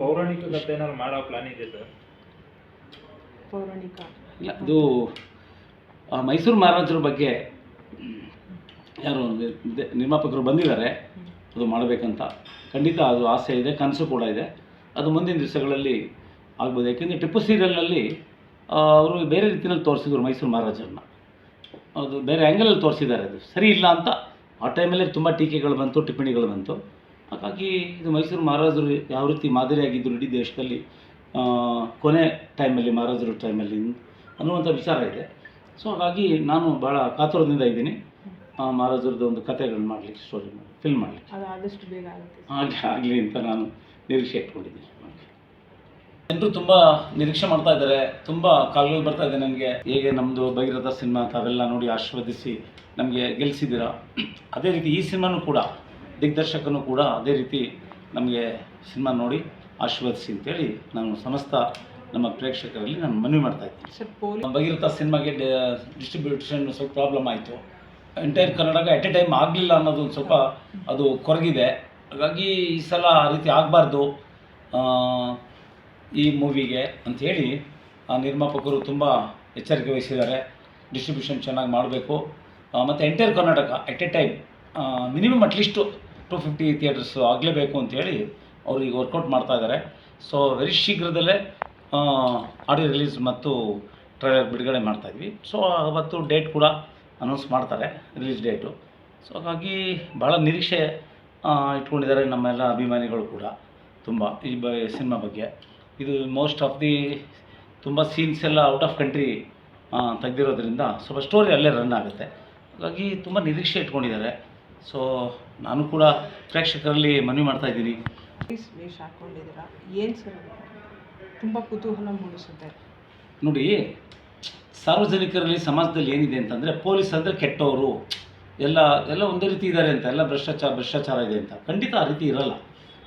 ಪೌರಾಣಿಕ ಕಥೆ ಏನಾದ್ರು ಮಾಡೋ ಪ್ಲಾನ್ ಇದೆ ಸರ್? ಪೌರಾಣಿಕ ಇಲ್ಲ, ಅದು ಮೈಸೂರು ಮಹಾರಾಜರ ಬಗ್ಗೆ ಯಾರು ನಿರ್ಮಾಪಕರು ಬಂದಿದ್ದಾರೆ, ಅದು ಮಾಡಬೇಕಂತ ಖಂಡಿತ ಅದು ಆಸೆ ಇದೆ, ಕನಸು ಕೂಡ ಇದೆ. ಅದು ಮುಂದಿನ ದಿವಸಗಳಲ್ಲಿ ಆಗ್ಬೋದು. ಯಾಕೆಂದರೆ ಟಿಪ್ಪು ಸೀರಿಯಲ್ನಲ್ಲಿ ಅವರು ಬೇರೆ ರೀತಿಯಲ್ಲಿ ತೋರಿಸಿದ್ರು ಮೈಸೂರು ಮಹಾರಾಜರನ್ನ, ಅದು ಬೇರೆ ಆ್ಯಂಗಲಲ್ಲಿ ತೋರಿಸಿದ್ದಾರೆ. ಅದು ಸರಿ ಇಲ್ಲ ಅಂತ ಆ ಟೈಮಲ್ಲೇ ತುಂಬ ಟೀಕೆಗಳು ಬಂತು, ಟಿಪ್ಪಣಿಗಳು ಬಂತು. ಹಾಗಾಗಿ ಇದು ಮೈಸೂರು ಮಹಾರಾಜರು ಯಾವ ರೀತಿ ಮಾದರಿಯಾಗಿದ್ದರು ಇಡೀ ದೇಶದಲ್ಲಿ ಕೊನೆ ಟೈಮಲ್ಲಿ, ಮಹಾರಾಜರ ಟೈಮಲ್ಲಿ ಅನ್ನುವಂಥ ವಿಚಾರ ಇದೆ. ಸೊ ಹಾಗಾಗಿ ನಾನು ಭಾಳ ಕಾತುರದಿಂದ ಇದ್ದೀನಿ ಮಹಾರಾಜರದ್ದು ಒಂದು ಕಥೆಗಳನ್ನ ಮಾಡಲಿಕ್ಕೆ, ಸ್ಟೋರಿ ಮಾಡಿ ಫಿಲ್ಮ್ ಮಾಡಲಿಕ್ಕೆ. ಅದು ಆದಷ್ಟು ಬೇಗ ಆಗುತ್ತೆ ಆಗಲಿ ಅಂತ ನಾನು ನಿರೀಕ್ಷೆ ಇಟ್ಕೊಂಡಿದ್ದೀನಿ. ಜನರು ತುಂಬ ನಿರೀಕ್ಷೆ ಮಾಡ್ತಾ ಇದ್ದಾರೆ, ತುಂಬ ಕಾಲ್ಗಳು ಬರ್ತಾ ಇದೆ ನನಗೆ. ಹೇಗೆ ನಮ್ಮದು ಭಗೀರಥ ಸಿನಿಮಾ ತಾವೆಲ್ಲ ನೋಡಿ ಆಶೀರ್ವದಿಸಿ ನಮಗೆ ಗೆಲ್ಲಿಸಿದ್ದೀರಾ, ಅದೇ ರೀತಿ ಈ ಸಿನಿಮಾನೂ ಕೂಡ ದಿಗ್ದರ್ಶಕನೂ ಕೂಡ ಅದೇ ರೀತಿ ನಮಗೆ ಸಿನಿಮಾ ನೋಡಿ ಆಶೀರ್ವದಿಸಿ ಅಂತೇಳಿ ನಾನು ಸಮಸ್ತ ನಮ್ಮ ಪ್ರೇಕ್ಷಕರಲ್ಲಿ ನಾನು ಮನವಿ ಮಾಡ್ತಾ ಇದ್ದೀನಿ. ಸರ್, ಭಗೀರಥ ಸಿನಿಮಾಗೆ ಡಿಸ್ಟ್ರಿಬ್ಯೂಷನ್ ಸ್ವಲ್ಪ ಪ್ರಾಬ್ಲಮ್ ಆಯಿತು. Entire Karnataka at a time ಆಗಲಿಲ್ಲ ಅನ್ನೋದು ಒಂದು ಸ್ವಲ್ಪ ಅದು ಕೊರಗಿದೆ. ಹಾಗಾಗಿ ಈ ಸಲ ಆ ರೀತಿ ಆಗಬಾರ್ದು ಈ ಮೂವಿಗೆ ಅಂಥೇಳಿ ಆ ನಿರ್ಮಾಪಕರು ತುಂಬ ಎಚ್ಚರಿಕೆ ವಹಿಸಿದ್ದಾರೆ. ಡಿಸ್ಟ್ರಿಬ್ಯೂಷನ್ ಚೆನ್ನಾಗಿ ಮಾಡಬೇಕು ಮತ್ತು entire Karnataka at a time minimum at least 250 theatres ಆಗಲೇಬೇಕು ಅಂಥೇಳಿ ಅವರು ಈಗ ವರ್ಕೌಟ್ ಮಾಡ್ತಾ ಇದ್ದಾರೆ. ಸೊ ವೆರಿ ಶೀಘ್ರದಲ್ಲೇ ಆಡಿಯೋ ರಿಲೀಸ್ ಮತ್ತು ಟ್ರೈಲರ್ ಬಿಡುಗಡೆ ಮಾಡ್ತಾಯಿದ್ವಿ. ಸೊ ಅವತ್ತು ಡೇಟ್ ಕೂಡ ಅನೌನ್ಸ್ ಮಾಡ್ತಾರೆ, ರಿಲೀಸ್ ಡೇಟು. ಸೊ ಹಾಗಾಗಿ ಭಾಳ ನಿರೀಕ್ಷೆ ಇಟ್ಕೊಂಡಿದ್ದಾರೆ ನಮ್ಮೆಲ್ಲ ಅಭಿಮಾನಿಗಳು ಕೂಡ ತುಂಬ ಈ ಸಿನಿಮಾ ಬಗ್ಗೆ. ಇದು ಮೋಸ್ಟ್ ಆಫ್ ದಿ ತುಂಬ ಸೀನ್ಸ್ ಎಲ್ಲ ಔಟ್ ಆಫ್ ಕಂಟ್ರಿ ತೆಗೆದಿರೋದ್ರಿಂದ ಸ್ವಲ್ಪ ಸ್ಟೋರಿ ಅಲ್ಲೇ ರನ್ ಆಗುತ್ತೆ. ಹಾಗಾಗಿ ತುಂಬ ನಿರೀಕ್ಷೆ ಇಟ್ಕೊಂಡಿದ್ದಾರೆ. ಸೊ ನಾನು ಕೂಡ ಪ್ರೇಕ್ಷಕರಲ್ಲಿ ಮನವಿ ಮಾಡ್ತಾಯಿದ್ದೀನಿ. ವೇಷ ಹಾಕ್ಕೊಂಡಿದ್ದೀರಾ, ಏನು ಸರ್ ತುಂಬ ಕುತೂಹಲ ಮೂಡಿಸುತ್ತೆ. ನೋಡಿ, ಸಾರ್ವಜನಿಕರಲ್ಲಿ ಸಮಾಜದಲ್ಲಿ ಏನಿದೆ ಅಂತಂದರೆ ಪೊಲೀಸ್ ಅಂದರೆ ಕೆಟ್ಟವರು, ಎಲ್ಲ ಒಂದೇ ರೀತಿ ಇದ್ದಾರೆ ಅಂತ, ಎಲ್ಲ ಭ್ರಷ್ಟಾಚಾರ ಇದೆ ಅಂತ. ಖಂಡಿತ ಆ ರೀತಿ ಇರಲ್ಲ.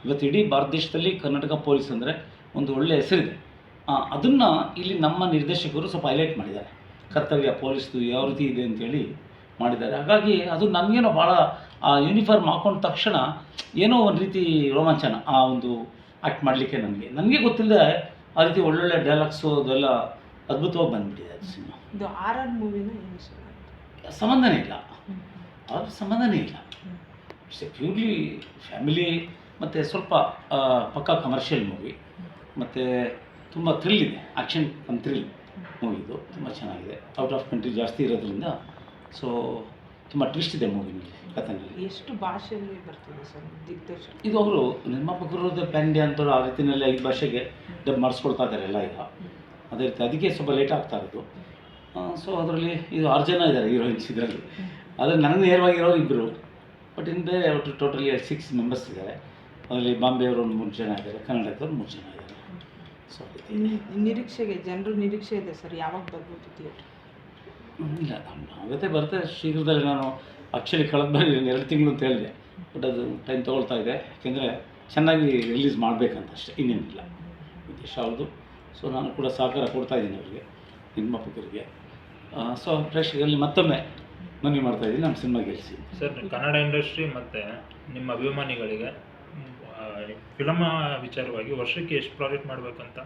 ಇವತ್ತು ಇಡೀ ಭಾರತ ದೇಶದಲ್ಲಿ ಕರ್ನಾಟಕ ಪೊಲೀಸ್ ಅಂದರೆ ಒಂದು ಒಳ್ಳೆಯ ಹೆಸರಿದೆ. ಅದನ್ನು ಇಲ್ಲಿ ನಮ್ಮ ನಿರ್ದೇಶಕರು ಸ್ವಲ್ಪ ಹೈಲೈಟ್ ಮಾಡಿದ್ದಾರೆ. ಕರ್ತವ್ಯ ಪೊಲೀಸ್ದು ಯಾವ ರೀತಿ ಇದೆ ಅಂತೇಳಿ ಮಾಡಿದ್ದಾರೆ. ಹಾಗಾಗಿ ಅದು ನನಗೇನೋ ಭಾಳ ಆ ಯೂನಿಫಾರ್ಮ್ ಹಾಕೊಂಡ ತಕ್ಷಣ ಏನೋ ಒಂದು ರೀತಿ ರೋಮಾಂಚನ, ಆ ಒಂದು ಆ್ಯಕ್ಟ್ ಮಾಡಲಿಕ್ಕೆ ನನಗೆ ಗೊತ್ತಿಲ್ಲದೆ ಆ ರೀತಿ ಒಳ್ಳೊಳ್ಳೆ ಡೈಲಾಗ್ಸು ಅದೆಲ್ಲ ಅದ್ಭುತವಾಗಿ ಬಂದುಬಿಟ್ಟಿದೆ ಅದು ಸಿನಿಮಾ. ಇದು RR ಮೂವಿನ ಏನು ಸರ್? ಸಂಬಂಧನೇ ಇಲ್ಲ, ಅವ್ರ ಸಂಬಂಧನೇ ಇಲ್ಲ. ಇಟ್ಸ್ ಎ ಪ್ಯೂರ್ಲಿ ಫ್ಯಾಮಿಲಿ ಮತ್ತು ಸ್ವಲ್ಪ ಪಕ್ಕಾ ಕಮರ್ಷಿಯಲ್ ಮೂವಿ ಮತ್ತು ತುಂಬ ಥ್ರಿಲ್ ಇದೆ, ಆ್ಯಕ್ಷನ್ ಕಮ್ ಥ್ರಿಲ್ ಮೂವಿದು. ತುಂಬ ಚೆನ್ನಾಗಿದೆ. ಔಟ್ ಆಫ್ ಕಂಟ್ರಿ ಜಾಸ್ತಿ ಇರೋದ್ರಿಂದ ಸೊ ತುಂಬ ಟ್ವಿಸ್ಟ್ ಇದೆ ಮೂವಿನಲ್ಲಿ, ಕಥೆನಲ್ಲಿ. ಎಷ್ಟು ಭಾಷೆಯಲ್ಲಿ ಬರ್ತದೆ ಸರ್ ದಿಗ್ದರ್ಶಕ? ಇದು ಅವರು ನಿರ್ಮಾಪಕರು ಪ್ಯಾನ್ ಇಂಡಿಯಾ ಅಂತ ಆ ರೀತಿಯಲ್ಲಿ 5 ಭಾಷೆಗೆ ಡಬ್ ಮಾಡಿಸ್ಕೊಳ್ತಾ ಇದ್ದಾರೆ ಎಲ್ಲ ಈಗ. ಅದೇ ರೀತಿ ಅದಕ್ಕೆ ಸ್ವಲ್ಪ ಲೇಟ್ ಆಗ್ತಾ ಇರೋದು. ಸೊ ಅದರಲ್ಲಿ ಇದು 6 ಜನ ಇದ್ದಾರೆ ಹೀರೋಯಿನ್ಸ್ ಇದರಲ್ಲಿ. ಆದರೆ ನನಗೆ ನೇರವಾಗಿರೋರು ಇಬ್ಬರು, ಬಟ್ ಇನ್ನು ಬೇರೆ ಒಟ್ಟು ಟೋಟಲಿ 6 ಮೆಂಬರ್ಸ್ ಇದ್ದಾರೆ. ಅದರಲ್ಲಿ ಬಾಂಬೆಯವರು ಒಂದು 3 ಜನ ಇದ್ದಾರೆ, ಕನ್ನಡದವರು 3 ಜನ ಇದ್ದಾರೆ. ಸೊ ನಿರೀಕ್ಷೆಗೆ ಜನರು ನಿರೀಕ್ಷೆ ಇದೆ ಸರ್, ಯಾವಾಗ ಬರ್ಬೋದು ಥಿಯೇಟ್ರ್? ಇಲ್ಲ, ಆಗತ್ತೆ ಬರುತ್ತೆ ಶೀಘ್ರದಲ್ಲಿ. ನಾನು ಆ್ಯಕ್ಚುಲಿ ಕಳೆದ ಬಾರಿ 2 ತಿಂಗಳು ಅಂತ ಹೇಳಿದೆ, ಬಟ್ ಅದು ಟೈಮ್ ತೊಗೊಳ್ತಾ ಇದೆ. ಯಾಕೆಂದರೆ ಚೆನ್ನಾಗಿ ರಿಲೀಸ್ ಮಾಡಬೇಕಂತ ಅಷ್ಟೇ, ಇನ್ನೇನಿಲ್ಲ ಉದ್ದೇಶ ಅವ್ರದ್ದು. ಸೊ ನಾನು ಕೂಡ ಸಹಕಾರ ಕೊಡ್ತಾಯಿದ್ದೀನಿ ಅವರಿಗೆ, ನಿರ್ಮಾಪಕರಿಗೆ. ಸೊ ಪ್ರೇಕ್ಷಕರಲ್ಲಿ ಮತ್ತೊಮ್ಮೆ ಮನವಿ ಮಾಡ್ತಾಯಿದ್ದೀನಿ, ನಮ್ಮ ಸಿನಿಮಾ ಗೆಲ್ಲಿಸಿ. ಸರ್, ಕನ್ನಡ ಇಂಡಸ್ಟ್ರಿ ಮತ್ತು ನಿಮ್ಮ ಅಭಿಮಾನಿಗಳಿಗೆ ಫಿಲಮ್ ವಿಚಾರವಾಗಿ ವರ್ಷಕ್ಕೆ ಎಷ್ಟು ಪ್ರಾಜೆಕ್ಟ್ ಮಾಡಬೇಕಂತ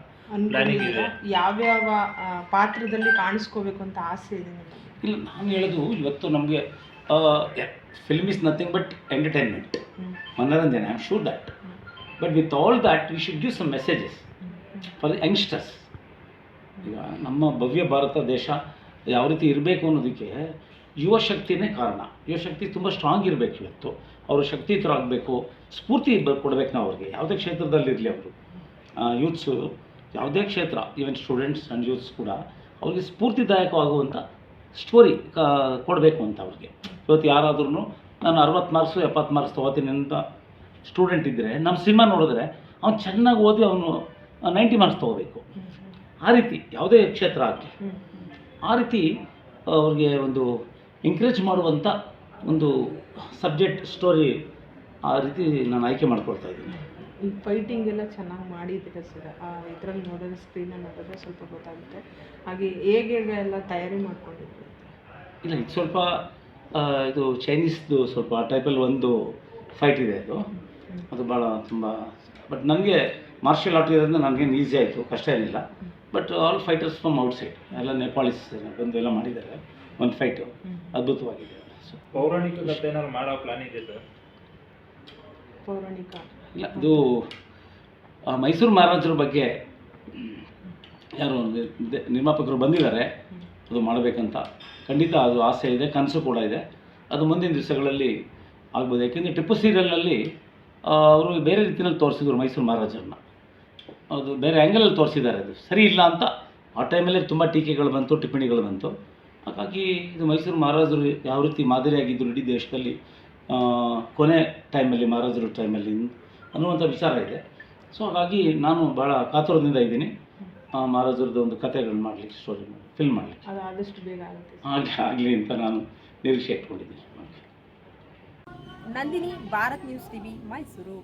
ಪ್ಲಾನಿಂಗ್ ಇದೆ? ಯಾವ್ಯಾವ ಪಾತ್ರದಲ್ಲಿ ಕಾಣಿಸ್ಕೋಬೇಕು ಅಂತ ಆಸೆ ಇದೆ ನಿಮಗೆ? ಇಲ್ಲ, ನಾನು ಹೇಳೋದು ಇವತ್ತು ನಮಗೆ film is nothing but entertainment, ಮನೋರಂಜನೆ. I am sure that. But with all that we should give some messages for the youngsters. ಈಗ ನಮ್ಮ ಭವ್ಯ ಭಾರತ ದೇಶ ಯಾವ ರೀತಿ ಇರಬೇಕು ಅನ್ನೋದಕ್ಕೆ ಯುವಶಕ್ತಿನೇ ಕಾರಣ. ಯುವಶಕ್ತಿ ತುಂಬ ಸ್ಟ್ರಾಂಗ್ ಇರಬೇಕು. ಇವತ್ತು ಅವರು ಶಕ್ತಿಯುತರಾಗಬೇಕು, ಸ್ಫೂರ್ತಿ ಕೊಡಬೇಕು ನಾವು ಅವ್ರಿಗೆ, ಯಾವುದೇ ಕ್ಷೇತ್ರದಲ್ಲಿರಲಿ ಅವರು. ಯೂತ್ಸು ಯಾವುದೇ ಕ್ಷೇತ್ರ, ಈವನ್ ಸ್ಟೂಡೆಂಟ್ಸ್ ಆ್ಯಂಡ್ ಯೂತ್ಸ್ ಕೂಡ ಅವ್ರಿಗೆ ಸ್ಫೂರ್ತಿದಾಯಕವಾಗುವಂಥ ಸ್ಟೋರಿ ಕೊಡಬೇಕು ಅಂತ ಅವ್ರಿಗೆ. ಇವತ್ತು ಯಾರಾದ್ರೂ ನಾನು 60 ಮಾರ್ಕ್ಸು 70 ಮಾರ್ಕ್ಸ್ ತೊಗೋತೀನಿ ಅಂತ ಸ್ಟೂಡೆಂಟ್ ಇದ್ದರೆ, ನಮ್ಮ ಸಿನಿಮಾ ನೋಡಿದ್ರೆ ಅವ್ನು ಚೆನ್ನಾಗಿ ಓದಿ ಅವನು 90 ಮಾರ್ಕ್ಸ್ ತೊಗೋಬೇಕು. ಆ ರೀತಿ ಯಾವುದೇ ಕ್ಷೇತ್ರ ಆಗಲಿ, ಆ ರೀತಿ ಅವ್ರಿಗೆ ಒಂದು ಎಂಕರೇಜ್ ಮಾಡುವಂಥ ಒಂದು ಸಬ್ಜೆಕ್ಟ್ ಸ್ಟೋರಿ ಆ ರೀತಿ ನಾನು ಆಯ್ಕೆ ಮಾಡ್ಕೊಳ್ತಾ ಇದ್ದೀನಿ. ಈ ಫೈಟಿಂಗ್ ಎಲ್ಲ ಚೆನ್ನಾಗಿ ಮಾಡಿದ್ದೀರ ಸರ್, ಇದರಲ್ಲಿ ನೋಡಿದ್ರೆ ಸ್ಕ್ರೀನಲ್ಲಿ ನೋಡಿದ್ರೆ ಸ್ವಲ್ಪ ಗೊತ್ತಾಗುತ್ತೆ. ಹಾಗೆ ಹೇಗೆ ಎಲ್ಲ ತಯಾರಿ ಮಾಡ್ಕೊಂಡಿದ್ದೀವಿ? ಇಲ್ಲ, ಇದು ಸ್ವಲ್ಪ ಇದು ಚೈನೀಸ್ದು ಸ್ವಲ್ಪ ಆ ಟೈಪಲ್ಲಿ ಒಂದು ಫೈಟ್ ಇದೆ. ಅದು ಭಾಳ ತುಂಬ, ಬಟ್ ನನಗೆ ಮಾರ್ಷಲ್ ಆರ್ಟ್ ಇರೋದ್ರಿಂದ ನನಗೇನು ಈಸಿ ಆಯಿತು, ಕಷ್ಟ ಏನಿಲ್ಲ. But all fighters from outside ಎಲ್ಲ ನೇಪಾಳೀಸ್ ಬಂದು ಎಲ್ಲ ಮಾಡಿದ್ದಾರೆ. ಒಂದು ಫೈಟು ಅದ್ಭುತವಾಗಿದೆ. ಸೊ ಪೌರಾಣಿಕ ಕಥೆ ಏನಾದ್ರು ಮಾಡೋ ಪ್ಲಾನ್ ಇದೆ ಸರ್? ಪೌರಾಣಿಕ ಇಲ್ಲ, ಅದು ಮೈಸೂರು ಮಹಾರಾಜರ ಬಗ್ಗೆ ಯಾರು ನಿರ್ಮಾಪಕರು ಬಂದಿದ್ದಾರೆ, ಅದು ಮಾಡಬೇಕಂತ ಖಂಡಿತ ಅದು ಆಸೆ ಇದೆ, ಕನಸು ಕೂಡ ಇದೆ. ಅದು ಮುಂದಿನ ದಿವಸಗಳಲ್ಲಿ ಆಗ್ಬೋದು. ಯಾಕೆಂದರೆ ಟಿಪ್ಪು ಸೀರಿಯಲ್ನಲ್ಲಿ ಅವರು ಬೇರೆ ರೀತಿಯಲ್ಲಿ ತೋರಿಸಿದ್ರು ಮೈಸೂರು ಮಹಾರಾಜರನ್ನ, ಅದು ಬೇರೆ ಆ್ಯಂಗಲಲ್ಲಿ ತೋರಿಸಿದ್ದಾರೆ. ಅದು ಸರಿ ಇಲ್ಲ ಅಂತ ಆ ಟೈಮಲ್ಲೇ ತುಂಬ ಟೀಕೆಗಳು ಬಂತು, ಟಿಪ್ಪಣಿಗಳು ಬಂತು. ಹಾಗಾಗಿ ಇದು ಮೈಸೂರು ಮಹಾರಾಜರು ಯಾವ ರೀತಿ ಮಾದರಿಯಾಗಿದ್ದರು ಇಡೀ ದೇಶದಲ್ಲಿ ಕೊನೆ ಟೈಮಲ್ಲಿ, ಮಹಾರಾಜರ ಟೈಮಲ್ಲಿ ಅನ್ನುವಂಥ ವಿಚಾರ ಇದೆ. ಸೊ ಹಾಗಾಗಿ ನಾನು ಭಾಳ ಕಾತುರದಿಂದ ಇದ್ದೀನಿ ಮಹಾರಾಜರದ್ದು ಒಂದು ಕಥೆಗಳನ್ನ ಮಾಡಲಿಕ್ಕೆ, ಸ್ಟೋರಿ ಮಾಡಿ ಫಿಲ್ಮ್ ಮಾಡಲಿಕ್ಕೆ. ಅದು ಆದಷ್ಟು ಬೇಗ ಆಗುತ್ತೆ. ಆಗಲಿ ಅಂತ ನಾನು ನಿರೀಕ್ಷೆ ಇಟ್ಕೊಂಡಿದ್ದೀನಿ. Nandini, Bharat news TV, Mysuru.